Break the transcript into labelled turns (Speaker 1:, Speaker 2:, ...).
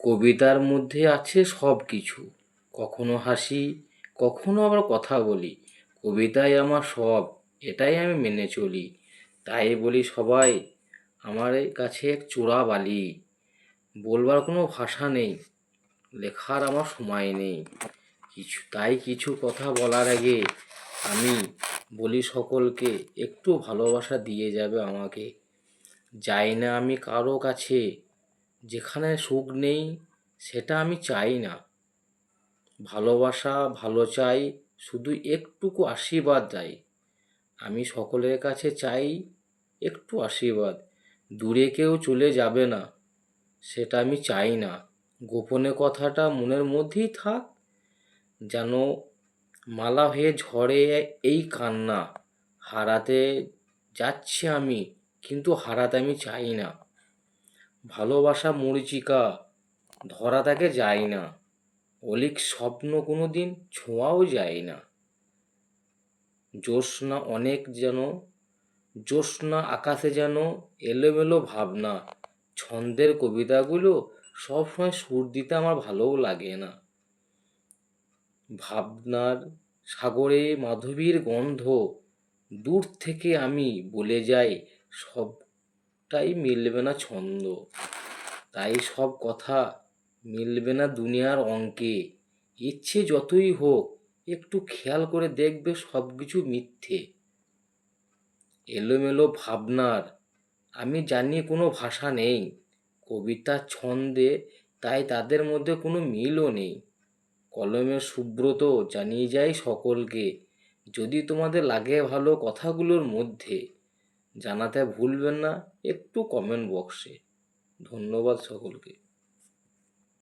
Speaker 1: কবিতার মধ্যে আছে সব কিছু, কখনো হাসি, কখনো আবার কথা বলি। কবিতাই আমার সব, এটাই আমি মেনে চলি। তাই বলি সবাই আমার এই কাছে এক চোরাবালি। বলবার কোনো ভাষা নেই, লেখার আমার সময় নেই। কিছু কথা বলার আগে আমি বলি সকলকে, একটু ভালোবাসা দিয়ে যাবে আমাকে। যাই না আমি কারো কাছে, যেখানে সুখ নেই সেটা আমি চাই না। ভালোবাসা ভালো চাই, শুধু একটুকু আশীর্বাদ চাই। আমি সকলের কাছে চাই একটু আশীর্বাদ। দূরে কেউ চলে যাবে না, সেটা আমি চাই না। গোপনে কথাটা মনের মধ্যেই থাক, যেন মালা হয়ে ঝরে এই কান্না। হারাতে যাচ্ছি আমি, কিন্তু হারাতে আমি চাই না। ভালোবাসা মরীচিকা, ধরা তাকে যায় না। অলিক স্বপ্ন কোনো দিন ছোঁয়াও যায় না। জ্যোৎস্না অনেক যেন, জ্যোৎস্না আকাশে যেন এলোমেলো ভাবনা। ছন্দের কবিতাগুলো সবসময় সুর দিতে আমার ভালোও লাগে না। ভাবনার সাগরে মাধবীর গন্ধ, দূর থেকে আমি বলে যাই সবটাই মিলবে না ছন্দ। তাই সব কথা মিলবে না দুনিয়ার অঙ্কে। ইচ্ছে যতই হোক, একটু খেয়াল করে দেখবে সব কিছু মিথ্যে। এলোমেলো ভাবনার আমি জানি কোনো ভাষা নেই, কবিতার ছন্দে তাই তাদের মধ্যে কোনো মিলও নেই। কলমের সুব্রত জানিয়ে যায় সকলকে, যদি তোমাদের লাগে ভালো কথাগুলোর মধ্যে, জানাতে ভুলবেন না একটু কমেন্ট বক্সে। ধন্যবাদ সকলকে।